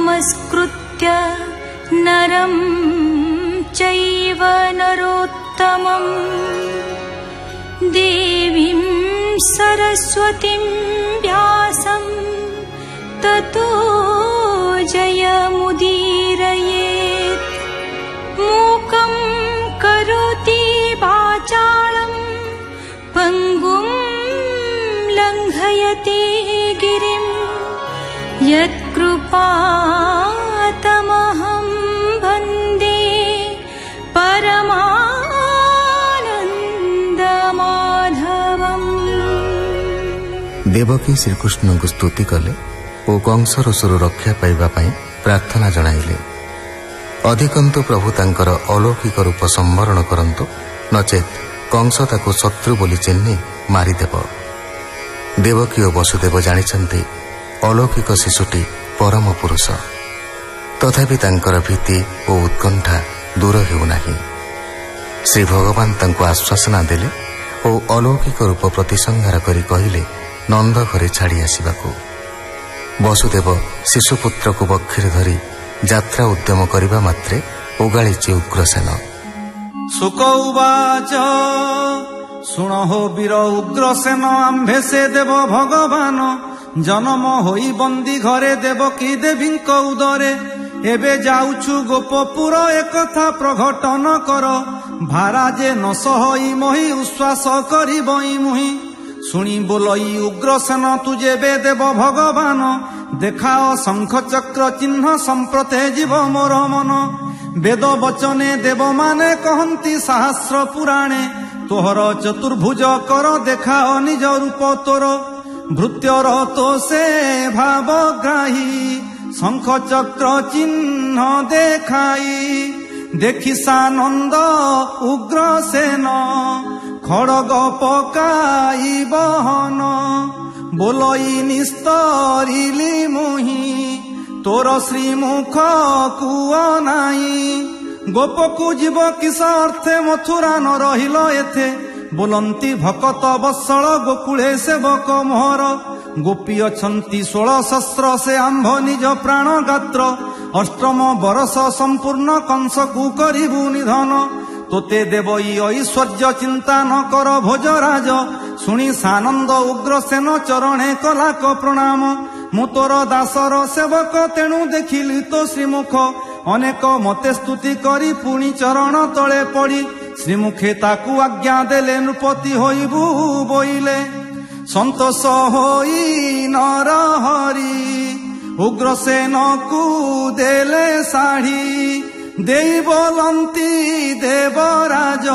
नमस्कृत्य नरं चैव नरोत्तमं देवीं सरस्वतीं व्यासं ततो जयमुदीरयेत्। मूकं करोति वाचालं पङ्गुं लङ्घयति गिरिं यत्कृपातमहं वन्दे परमानन्दमाधवम्। देवकी श्रीकृष्ण को स्तुति कले और कंसर सुरु रक्षा पाइबा पई प्रार्थना जणाइले। अधिकंतु प्रभु तांकर अलौकिक रूप संवरण करंतु, नचेत कंस ताकु शत्रु बोली चिन्ह मारिदेव। देवकी और वसुदेव जानिछंती अलौकिक शिशुटी परम पुरुष, तथापि तांकर भीति और उत्कंठा दूर हेउनाही। श्री भगवान तांको आश्वासना देले और अलौकिक रूप प्रतिसंहार करी कहिले नंद घरे छाड़ी आसिबाकू। वसुदेव शिशुपुत्र को बक्षीर धरी यात्रा उद्यम करिबा मात्रे उगाळीची उग्रसेन। शुक उवाच शुणहो वीर उग्रसेन आम्भे से देव भगवान जन्म होई बंदी घरे देवकी देवींक उदरे। एबे जाउछु गोपपुर एकथा प्रघटन कर भारा जे न सहई मोहि उश्वास करिबई मुहि। शुणी बोलई उग्रसेन तुझे बे देव भगवान देखाओ शंख चक्र चिन्ह संप्रते जीव मोर मन। वेद वचने देव माने कहंती सहस्र पुराणे तोहर चतुर्भुज कर देखाओ निज रूप तोर। भृत्यर तो से भावग्राही शंख चक्र चिन्ह देखाई देखि सानंद उग्रसेन खड़ग पकाई बहन। बोलई निस्तरिली मुहि तोर श्रीमुख कुओ नाई। गोपकु जीव किस अर्थे मथुरा न रहिल एथे बोलंती भकत बत्सल गोकुले सेवक मोहर। गोपी अछंती 16 सहस्र से आंभ निज प्राण गात्र अष्टम बरस संपूर्ण कंस कु करिबु निधन। तोते देवई ऐश्वर्य चिंता न कर भोजराज शुणी सानंद उग्रसेन चरणे कलाक प्रणाम। मु तोर दासर सेवक तेणु देखिली तो श्रीमुख अनेक मते स्तुति करी पुणी चरण तले पड़ी। श्रीमुखे ताकु आज्ञा देले नृपति होइबु बोइले। संतोष होई नर हरि उग्रसेन कु देले साढ़ी देई बोलंती देवराज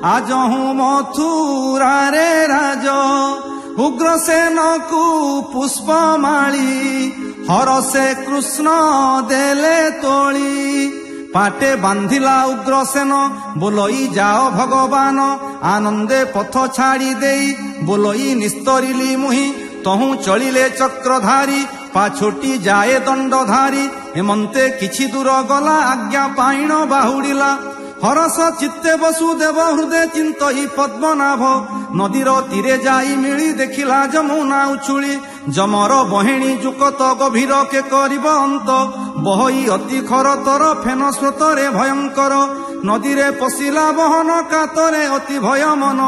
आज हूँ मथुरा रे राज। उग्रसेन कु पुष्पमाली हरसे कृष्ण देले तोली। पाटे बांधिला उग्रसेन बोलई जाओ भगवान आनंदे पथ छाड़ी देई बोलई निस्तरिली मुहि तहु चलिले चक्रधारी पाछोटी जाए दंडधारी। हेमंते किछि दूर गला आज्ञा पाइण बाहुडिला हरस चित्ते वसुदेव हृदय चिंतई पद्मनाभ। नदीर तीरे जाई मिली देखिला जमुना उछुली जमर बहिणी जुकत गभीर के करिब अंत। बहई अति खरतर फेन स्रोतरे भयंकर नदीरे पशिला बहन कातरे अति भय मन।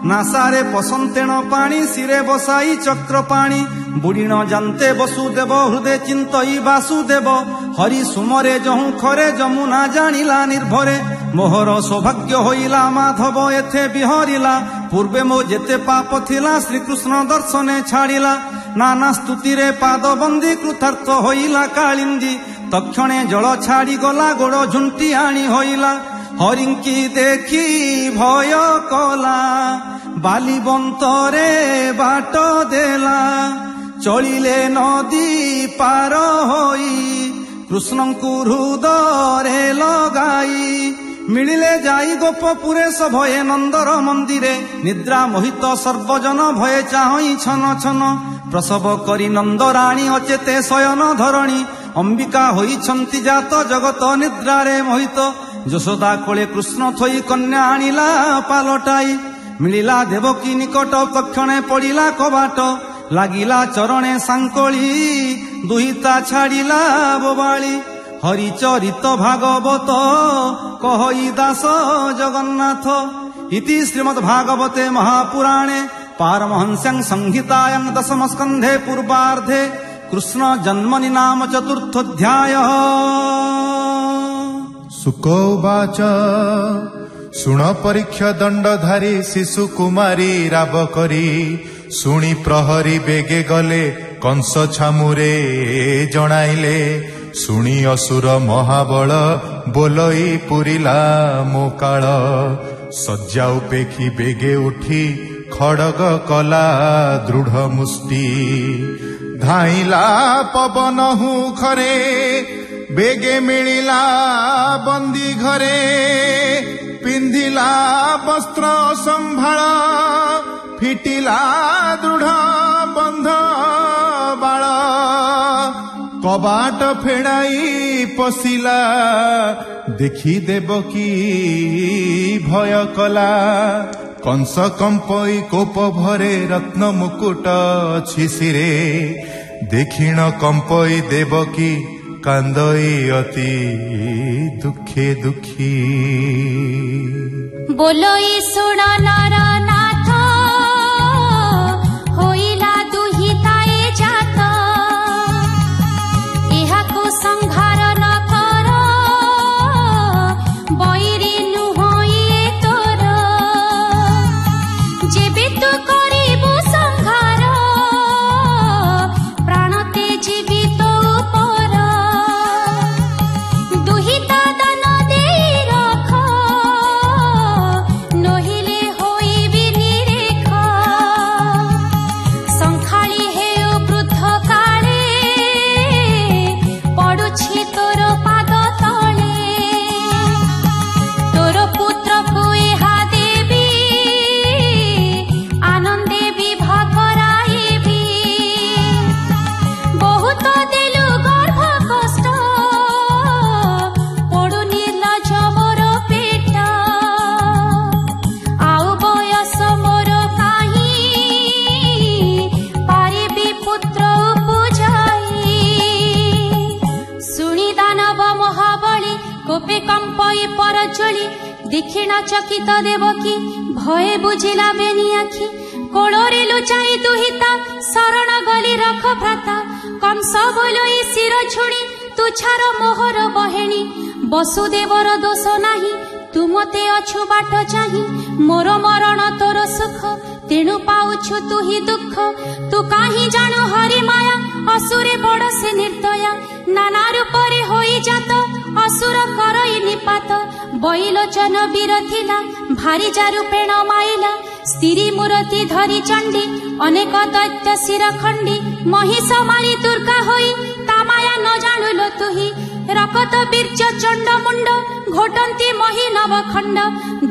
नासारे पसंतेण पाणी सिरे बसाई चक्र पाणी बुड़ीण जानते वसुदेव हृदय चिंतई वासुदेव। हरि सुमरे जहु खरे जमुना जानिला निर्भरे मोहर सौभाग्य होइला माधव एथे बिहरिला। पूर्वे मो जेते पाप थिला श्रीकृष्ण दर्शने छाड़िला। नाना स्तुतिरे पाद बंदी कृतार्थ होइला कालिंदी तक्षणे जल छाड़ी गला गोड़ झुंटी आनी होइला। हरिंकी देखी भय कला बालिबंतरे बाट देला चलिले नदी पार होई कृष्णंकु हृदरे लगाई। मिलिले जाई गोपपुरे सभये नंदर मंदिरे निद्रा मोहित सर्वजन भये चाहई छन छन। प्रसव करी नंदराणी अचेते शयन धरणी अंबिका होई छंती जात जगत निद्रारे मोहित। यशोदा कोले कृष्ण थई कन्या आनिला पालटाई मिलिला देवकी निकट तक्षणे पड़िला कबाट লাগিଲା ଚରଣେ ସାଙ୍କଳି ଦୁହିତା ଛାଡ଼ିଲା ବୋବାଳି ହରିଚରିତ ଭାଗବତ କହଇ ଦାସ ଜଗନ୍ନାଥ ଇତି ଶ୍ରୀମଦ୍ ଭାଗବତେ ମହାପୁରାଣେ ପାରମହଂସ୍ୟାଂ ସଂହିତାୟାଂ ଦଶମ ସ୍କନ୍ଧେ ପୂର୍ବାର୍ଦ୍ଧେ କୃଷ୍ଣ ଜନ୍ମନି ନାମ ଚତୁର୍ଥୋଧ୍ୟାୟଃ। ଶୁକ ଉବାଚ ଶୁଣ ପରୀକ୍ଷ ଦଣ୍ଡଧାରୀ ଶିଶୁ କୁମାରୀ ରାବ କରି ଶୁଣି ପ୍ରହରୀ ବେଗେ ଗଲେ କଂସ ଛାମୁରେ ଜଣାଇଲେ ଶୁଣି ଅସୁର ମହାବଳ ବୋଲଇ ପୁରିଲା ମୋ କାଳ ଶଯ୍ୟା ଉପେକ୍ଷୀ ବେଗେ ଉଠି ଖଡଗ କଲା ଦୃଢ ମୁଷ୍ଟି ଧାଇଲା ପବନ ହୁଖରେ ବେଗେ ମିଳିଲା ବନ୍ଦୀ ଘରେ ପିନ୍ଧିଲା ବସ୍ତ୍ର ସମ୍ଭାଳ ଫିଟିଲା ଦୃଢ ବନ୍ଧ ବାଳ କବାଟ ଫେରାଇ ପଶିଲା ଦେଖି ଦେବକୀ ଭୟ କଲା କଂସ କମ୍ପଇ କୋପ ଭରେ ରତ୍ନ ମୁକୁଟ ଛିସିରେ ଦେଖିଣ କମ୍ପଇ ଦେବକୀ କାନ୍ଦଇ ଅତି ଦୁଃଖେ ଦୁଃଖୀ ବୋଲଇ ଶୁଣ ନର ନାଥ ହୋଇଲା ଦୁହିତାଏ ଜାତ ଏହାକୁ ସଂହାର ନ କର ବୈରୀ ନୁହଁ ଇଏ ତୋର ଯେବେ ତୁ କରିବୁ ସଂହାର ପ୍ରାଣ ତେଜିବି ତୋ ଉପର ଦୁହିତା ଦାନ ଦେଇ ରଖ ନହିଲେ ହୋଇବି ନିରେଖ ସଂଖାଳି ହେଉ ବୃଦ୍ଧ କାଳେ ପଡୁଛି ତୋର ପାଦ ତଳେ ତୋର ପୁତ୍ରକୁ ଏହା ଦେବି ଆନନ୍ଦେ ବିଭାଗ କରାଇବି ବହୁତ ଦେଲୁ ଗର୍ଭ କଷ୍ଟ ପଡୁ ନିର୍ଲଜ ମୋର ପେଟ ଆଉ ବୟସ ମୋର କାହିଁ ପାରିବି ପୁତ୍ର ପୂଜାଇ ଶୁଣି ଦାନବ ମହାବଳୀ କୋପେ କମ୍ପଇ ପରଜଳି ଦେଖିଣ ଚକିତ ଦେବକୀ ଭୟ ବୁଝିଲା ବେନି ଆଖି କୋଳରେ ଲୁଚାଇ ଦୁହିତା ଶରଣ ଗଲି ରଖ ଭ୍ରାତା କଂସ ବୋଲଇ ଶିର ଛୁଣି ତୁଛାର ମୋହର ବହେଣି ବସୁଦେବର ଦୋଷ ନାହିଁ ତୁ ମତେ ଅଛୁ ବାଟ ଚାହିଁ ମୋର ମରଣ ତୋର ସୁଖ ତେଣୁ ପାଉଛୁ ତୁ ହି ଦୁଃଖ ତୁ କାହିଁ ଜାଣୁ ହରି ମାୟା ଅସୁରେ ବଡ଼ ସେ ନିର୍ଦ୍ଦୟା ନାନା ରୂପରେ ହୋଇ ଜାତ ଅସୁର କରଇ ନିପାତ ବୈଲୋଚନ ବୀର ଥିଲା ଭାରି ଯାରୁ ପେଣ ମାଇଲା ସ୍ତ୍ରୀ ମୂରତି ଧରି ଚଣ୍ଡୀ ଅନେକ ଦୈତ୍ୟ ଶିର ଖଣ୍ଡି ମହିଷ ମାରି ଦୁର୍ଗା ହୋଇ ତା ମାୟା ନ ଜାଣୁଲ ତୁହି ରକତ ବୀର୍ଯ୍ୟ ଚଣ୍ଡ ମୁଣ୍ଡ ଘୋଟନ୍ତି ମହି ନବଖଣ୍ଡ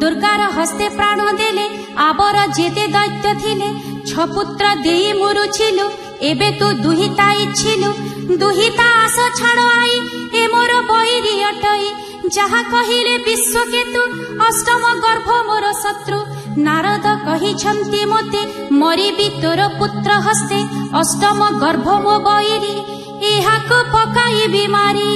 ଦୁର୍ଗାର ହସ୍ତେ ପ୍ରାଣ ଦେଲେ ଆବର ଯେତେ ଦୈତ୍ୟ ଥିଲେ ଛପୁତ୍ର ଦେଇ ମୁରୁଚିଲୁ ଏବେ ତୁ ଦୁହିତା ଇଚ୍ଛିଲୁ ଦୁହିତା ଆସ ଛାଡ଼ ଆଇ ଏ ମୋର ବୈରୀ ଅଟଇ ଯାହା କହିଲେ ବିଶ୍ୱକେତୁ ଅଷ୍ଟମ ଗର୍ଭ ମୋର ଶତ୍ରୁ ନାରଦ କହିଛନ୍ତି ମୋତେ ମରିବି ତୋର ପୁତ୍ର ହସ୍ତେ ଅଷ୍ଟମ ଗର୍ଭ ମୋ ବୈରୀ ଏହାକୁ ପକାଇବି ମାରି।